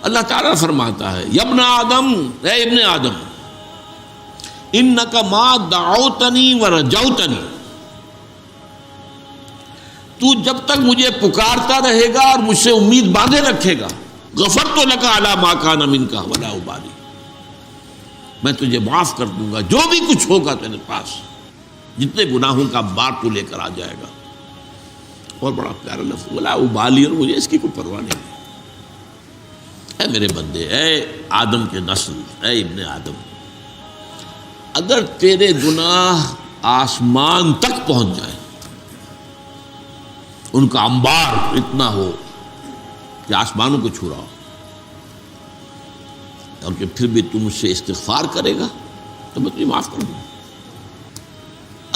اللہ تعالیٰ فرماتا ہے یا ابن آدم، اے ابن آدم، انک ما دعوتنی ورجوتنی، تو جب تک مجھے پکارتا رہے گا اور مجھ سے امید باندھے رکھے گا، غفرت لک علی ما کان منک ولا ابالی، میں تجھے معاف کر دوں گا جو بھی کچھ ہوگا تیرے پاس، جتنے گناہوں کا بار تو لے کر آ جائے گا۔ اور بڑا پیارا لفظ ولا ابالی، اور مجھے اس کی کوئی پرواہ نہیں ہے۔ اے میرے بندے، اے آدم کے نسل، اے ابن آدم، اگر تیرے گناہ آسمان تک پہنچ جائیں، ان کا انبار اتنا ہو کہ آسمانوں کو چھو رہا ہو، اور کہ پھر بھی تم مجھ سے استغفار کرے گا تو میں تجھے معاف کر دوں گا۔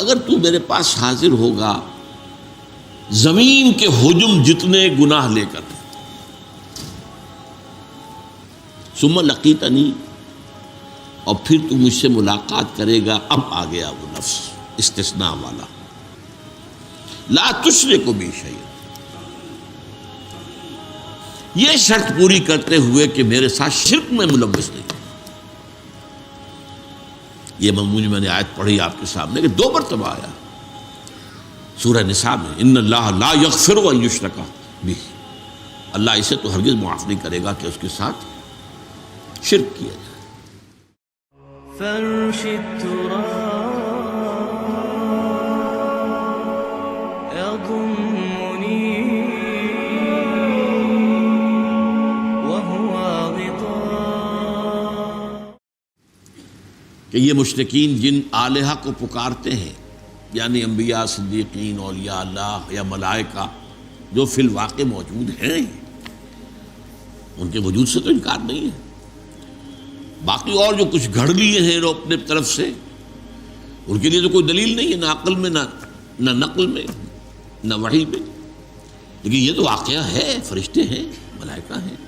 اگر تو میرے پاس حاضر ہوگا زمین کے حجم جتنے گناہ لے کر، ثم لقیتنی، اور پھر تو مجھ سے ملاقات کرے گا، اب آ گیا وہ لفظ استثناء والا، لا تشرک بی شیئا، یہ شرط پوری کرتے ہوئے کہ میرے ساتھ شرک میں ملوث نہیں۔ یہ مضمون میں نے آیت پڑھی آپ کے سامنے کہ 2 مرتبہ آیا سورہ نساء میں، ان اللہ لا یغفر ان یشرک بہ، اللہ اسے تو ہرگز معاف نہیں کرے گا کہ اس کے ساتھ شرک کیا جائے۔ فرش التراب يضمني وهو غطاء، کہ یہ مشرکین جن آلہہ کو پکارتے ہیں، یعنی انبیاء، صدیقین، اولیاء اللہ یا ملائکہ جو فی الواقع موجود ہیں، ان کے وجود سے تو انکار نہیں ہے، باقی اور جو کچھ گھڑ لیے ہیں وہ اپنے طرف سے، ان کے لیے تو کوئی دلیل نہیں ہے، نہ عقل میں، نہ نقل میں، نہ وحی میں، لیکن یہ تو واقعہ ہے، فرشتے ہیں، ملائکہ ہیں،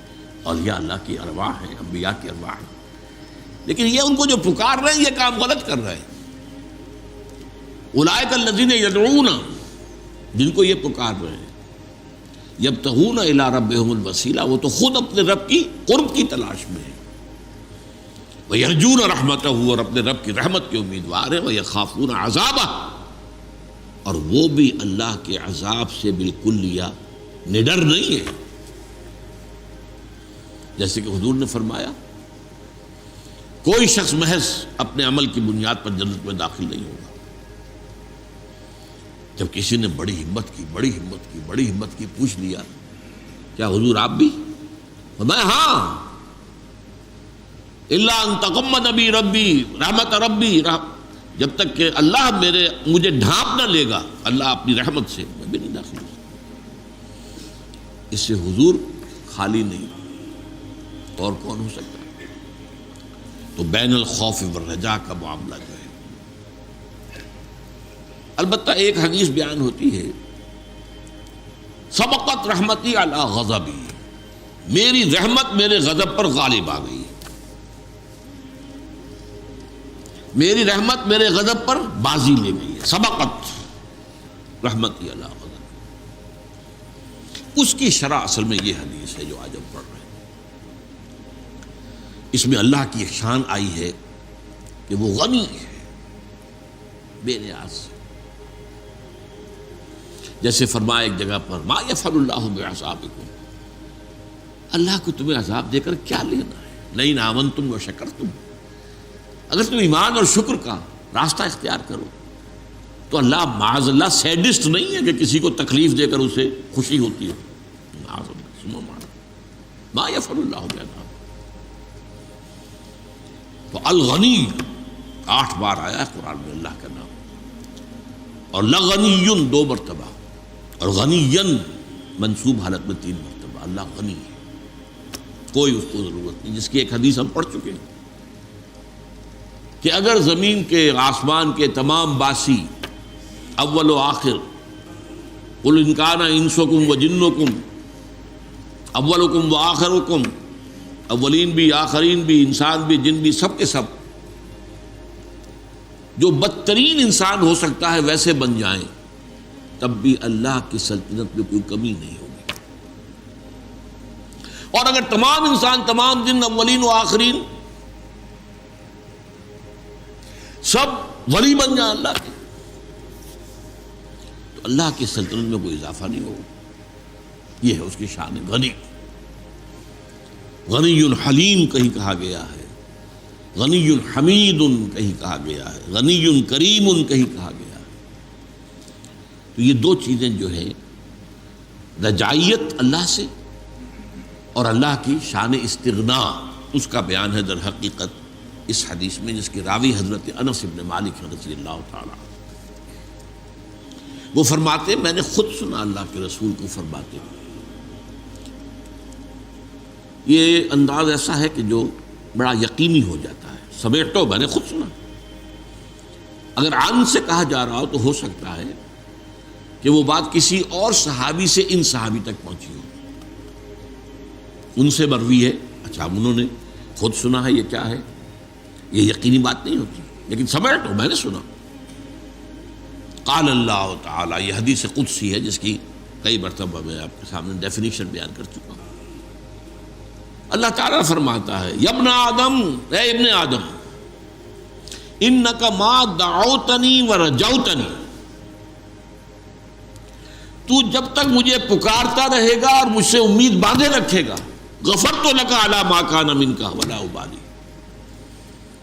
اولیاء اللہ کی ارواح ہیں، انبیاء کی ارواح ہیں، لیکن یہ ان کو جو پکار رہے ہیں یہ کام غلط کر رہے ہیں۔ اولئک الذین یدعون، جن کو یہ پکار رہے ہیں، یبتغون الی ربہم الوسیلہ، وہ تو خود اپنے رب کی قرب کی تلاش میں ہیں، وَيَرْجُونَ رَحْمَتَهُ، اور اپنے رب کی رحمت کے امیدوار ہیں، وَيَخَافُونَ عَذَابَهُ، اور وہ بھی اللہ کے عذاب سے بالکل نڈر نہیں ہے۔ جیسے کہ حضور نے فرمایا کوئی شخص محض اپنے عمل کی بنیاد پر جنت میں داخل نہیں ہوگا۔ جب کسی نے بڑی ہمت کی پوچھ لیا کیا حضور آپ بھی؟ میں ہاں، الا ان تغمد بی ربی رحمت ربی، جب تک کہ اللہ مجھے ڈھانپ نہ لے گا اللہ اپنی رحمت سے، میں بھی نہیں داخل ہوں۔ اس سے حضور خالی نہیں، اور کون ہو سکتا؟ تو بین الخوف والرجاء کا معاملہ جو ہے، البتہ ایک حدیث بیان ہوتی ہے سبقت رحمتی علی غضبی، میری رحمت میرے غضب پر غالب آ گئی، میری رحمت میرے غضب پر بازی لے گئی ہے، سبقت رحمتی علی غضب۔ اس کی شرح اصل میں یہ حدیث ہے جو آج ہم پڑھ رہے ہیں، اس میں اللہ کی ایک شان آئی ہے کہ وہ غنی ہے، بے نیاز، جیسے فرمایا ایک جگہ پر ما یفعل اللہ بعذابکم، اللہ کو تمہیں عذاب دے کر کیا لینا ہے، لئن آمنتم وشکرتم، اگر تم ایمان اور شکر کا راستہ اختیار کرو تو اللہ معاذ اللہ سیڈسٹ نہیں ہے کہ کسی کو تکلیف دے کر اسے خوشی ہوتی ہے، معاذ اللہ، ما یفعل اللہ بعذابکم۔ تو الغنی 8 بار آیا ہے قرآن میں اللہ کا نام، اور لغنی 2 مرتبہ، اور غنی منصوب حالت میں 3 مرتبہ۔ اللہ غنی ہے، کوئی اس کو ضرورت نہیں، جس کی ایک حدیث ہم پڑھ چکے ہیں کہ اگر زمین کے آسمان کے تمام باسی اول و آخر، قل ان کان انسکم و جنکم اولکم و آخرکم، اولین بھی آخرین بھی انسان بھی جن بھی سب کے سب جو بدترین انسان ہو سکتا ہے ویسے بن جائیں، تب بھی اللہ کی سلطنت میں کوئی کمی نہیں ہوگی، اور اگر تمام انسان، تمام جن، اولین و آخرین سب ولی بن جائیں اللہ کے، تو اللہ کی سلطنت میں کوئی اضافہ نہیں ہوگا۔ یہ ہے اس کی شان غنی۔ غنی حلیم کہیں کہا گیا ہے، غنی حمید کہیں کہا گیا ہے، غنی کریم کہیں کہا گیا ہے۔ تو یہ دو چیزیں جو ہیں، رجائیت اللہ سے اور اللہ کی شان استغنا، اس کا بیان ہے در حقیقت اس حدیث میں، جس کی راوی حضرت انس بن مالک رضی اللہ تعالی۔ وہ فرماتے میں نے خود سنا اللہ کے رسول کو فرماتے۔ یہ انداز ایسا ہے کہ جو بڑا یقینی ہو جاتا ہے، سمیٹو میں نے خود سنا۔ اگر عن سے کہا جا رہا ہو تو ہو سکتا ہے کہ وہ بات کسی اور صحابی سے ان صحابی تک پہنچی ہو، ان سے مروی ہے، اچھا انہوں نے خود سنا ہے، یہ کیا ہے؟ یہ یقینی بات نہیں ہوتی، لیکن سمیٹو میں نے سنا۔ قال اللہ تعالی، یہ حدیث قدسی ہے جس کی کئی مرتبہ میں آپ کے سامنے ڈیفینیشن بیان کر چکا ہوں۔ اللہ تعالیٰ فرماتا ہے، یا ابن آدم، اے ابن آدم، انک ما دعوتنی ورجوتنی، تو جب تک مجھے پکارتا رہے گا اور مجھ سے امید باندھے رکھے گا، غفرت لک علی ما کان منک ولا ابالی،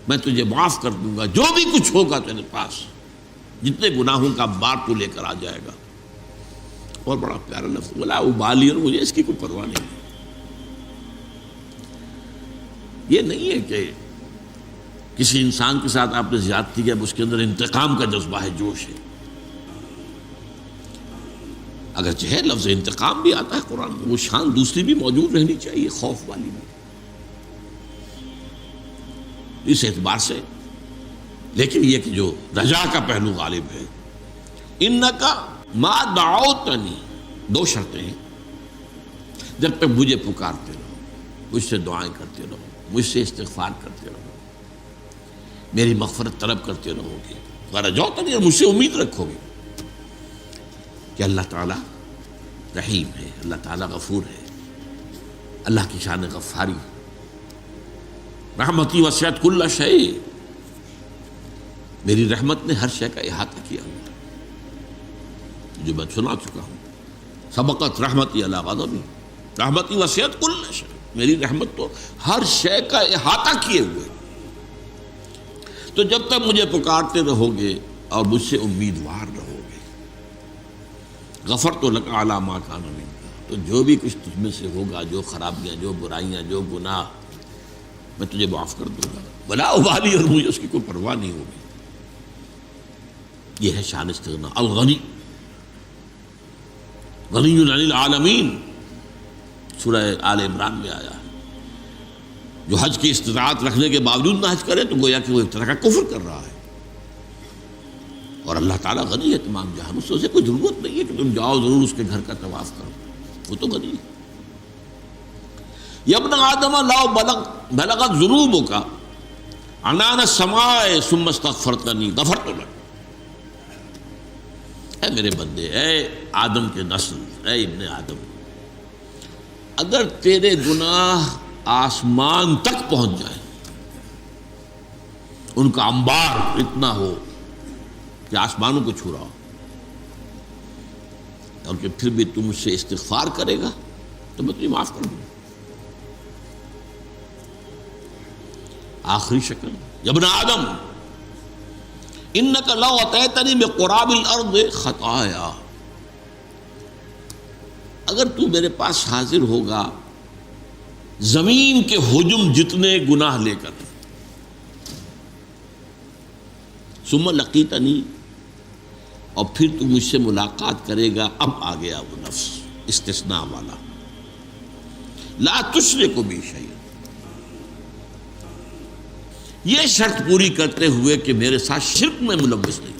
میں تجھے معاف کر دوں گا جو بھی کچھ ہوگا تیرے پاس، جتنے گناہوں کا بار تو لے کر آ جائے گا۔ اور بڑا پیارا لفظ، ولا ابالی، اور مجھے اس کی کوئی پرواہ نہیں۔ یہ نہیں ہے کہ کسی انسان کے ساتھ آپ نے زیادتی کیا، اس کے اندر انتقام کا جذبہ ہے، جوش ہے۔ اگرچہ ہے لفظ انتقام بھی آتا ہے قرآن میں، وہ شان دوسری بھی موجود رہنی چاہیے، خوف والی بھی، اس اعتبار سے۔ لیکن یہ کہ جو رجا کا پہلو غالب ہے، انکا ما دعوتنی، دو شرطیں ہیں، جب تک مجھے پکارتے رہو، مجھ سے دعائیں کرتے رہو، مجھ سے استغفار کرتے رہو، میری مغفرت طلب کرتے رہو گے، ورجوتنی، اور مجھ سے امید رکھو گے کہ اللہ تعالیٰ رحیم ہے، اللہ تعالیٰ غفور ہے، اللہ کی شان غفاری، رحمتی وسعت کل شیء، میری رحمت نے ہر شے کا احاطہ کیا ہوا، جو میں سنا چکا ہوں۔ سبقت رحمتی علی غضبی، رحمتی وسعت کل شیء، میری رحمت تو ہر شے کا احاطہ کیے ہوئے۔ تو جب تک مجھے پکارتے رہو گے اور مجھ سے امیدوار رہو گے، غفرت لک علی ما کان منک، تو جو بھی کچھ تجھ میں سے ہوگا، جو خرابیاں، جو برائیاں، جو گناہ، میں تجھے معاف کر دوں گا، ولا ابالی، اور مجھے اس کی کوئی پرواہ نہیں ہوگی۔ یہ ہے شان استغنا، الغنی، غنی عن العالمین، سورہ آل عمران میں آیا ہے۔ جو حج کی استطاعت رکھنے کے باوجود نہ حج کرے تو گویا کہ وہ ایک طرح کا کفر کر رہا ہے، اور اللہ تعالیٰ غنی ہے تمام جہان، اس سے اسے کوئی ضرورت نہیں ہے کہ تم جاؤ ضرور اس کے گھر کا طواف کرو، وہ تو غنی ہے۔ یا ابن آدم لو بلغت ذنوبک عنان السماء ثم استغفرتنی غفرت لک، اے میرے بندے، اے آدم کے نسل، اے ابن آدم، اگر تیرے گناہ آسمان تک پہنچ جائیں، ان کا انبار اتنا ہو کہ آسمانوں کو چھو رہا ہو، اور کہ پھر بھی تم مجھ سے استغفار کرے گا تو میں تمہیں معاف کر دوں گا۔ آخری شکل، یا ابن آدم انک لو اتیتنی بقراب الارض خطایا، اگر تو میرے پاس حاضر ہوگا زمین کے حجم جتنے گناہ لے کر، ثم لقیتنی، اور پھر تو مجھ سے ملاقات کرے گا، اب آ گیا وہ لفظ استثناء والا، لا تشرک بی شیئا، یہ شرط پوری کرتے ہوئے کہ میرے ساتھ شرک میں ملوث نہیں۔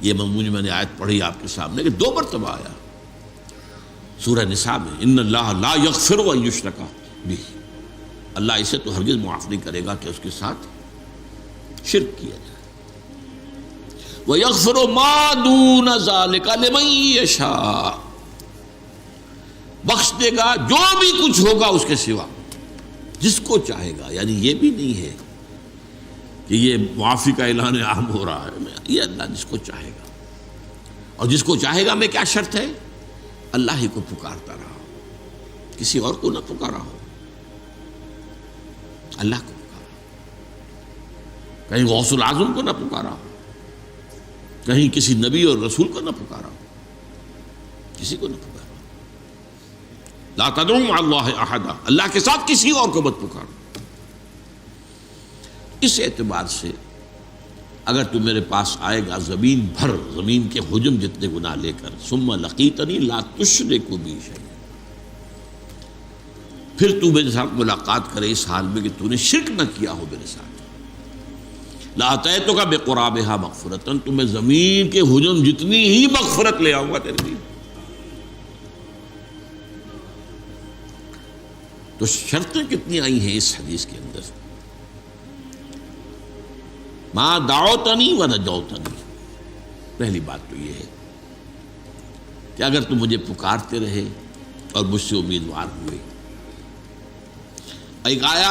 یہ مضمون میں نے آیت پڑھی آپ کے سامنے کہ 2 مرتبہ آیا سورہ نساء میں، ان اللہ لا یغفر ان یشرک بہ، اللہ اسے تو ہرگز معاف نہیں کرے گا کہ اس کے ساتھ شرک کیا جائے، وَيَغْفِرُ مَا دُونَ ذَلِكَ لِمَن يَشَاءُ، بخش دے گا جو بھی کچھ ہوگا اس کے سوا، جس کو چاہے گا. یعنی یہ بھی نہیں ہے کہ یہ معافی کا اعلان عام ہو رہا ہے، یہ اللہ جس کو چاہے گا، اور جس کو چاہے گا میں کیا شرط ہے؟ اللہ ہی کو پکارتا رہا ہو، کسی اور کو نہ پکارا ہو، اللہ کو پکارا، کہیں غوث العظم کو نہ پکارا ہو، کہیں کسی نبی اور رسول کو نہ پکارا ہو، کسی کو نہ پکارا. لا تدعوا مع اللہ احدا، اللہ کے ساتھ کسی اور کو مت پکارو. اس اعتبار سے اگر تو میرے پاس آئے گا زمین بھر، زمین کے حجم جتنے گناہ لے کر، ثم لقیتنی لا تشرک بی شیئا، پھر تو میرے ساتھ ملاقات کرے اس حال میں کہ تو نے شرک نہ کیا ہو میرے ساتھ، لاتیتک بقرابها مغفرۃ، تو میں زمین کے حجم جتنی ہی مغفرت لے آؤں گا تیرے لیے. تو شرطیں کتنی آئی ہیں اس حدیث کے اندر. ما دعوتنی و نجوتنی، پہلی بات تو یہ ہے کہ اگر تم مجھے پکارتے رہے اور مجھ سے امیدوار ہوئے. ایک آیا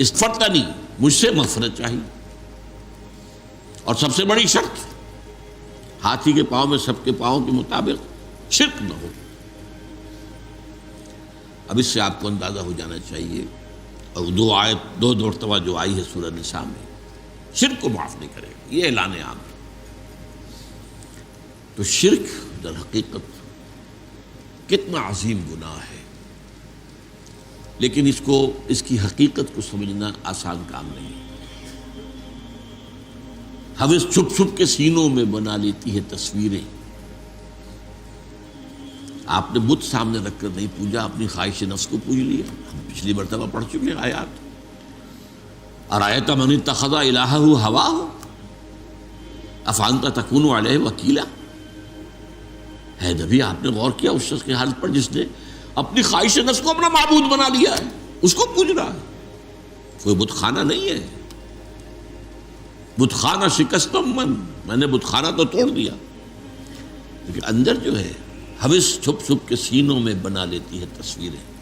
استفتنی، مجھ سے مغفرت چاہیے، اور سب سے بڑی شرط ہاتھی کے پاؤں میں سب کے پاؤں کے مطابق شرک نہ ہو. اب اس سے آپ کو اندازہ ہو جانا چاہیے، اور دو مرتبہ جو آئی ہے سورہ نساء میں، شرک کو معاف نہیں کرے گا، یہ اعلان عام ہے. تو شرک در حقیقت کتنا عظیم گناہ ہے، لیکن اس کی حقیقت کو سمجھنا آسان کام نہیں. ہوس چھپ چھپ کے سینوں میں بنا لیتی ہے تصویریں. آپ نے بت سامنے رکھ کر نہیں پوجا، اپنی خواہش نفس کو پوج لیا. ہم پچھلی مرتبہ پڑھ چکے ہیں آیات. ارأیت من اتخذ الہہ ہواہ افانت تکون علیہ وکیلا. ہے نبی، آپ نے غور کیا اس شخص کی حالت پر جس نے اپنی خواہش نفس کو اپنا معبود بنا لیا ہے، اس کو پوج رہا ہے. کوئی بت خانہ نہیں ہے، بت خانہ شکستم میں نے بت خانہ تو توڑ دیا، لیکن اندر جو ہے ہوس چھپ چھپ کے سینوں میں بنا لیتی ہے تصویریں.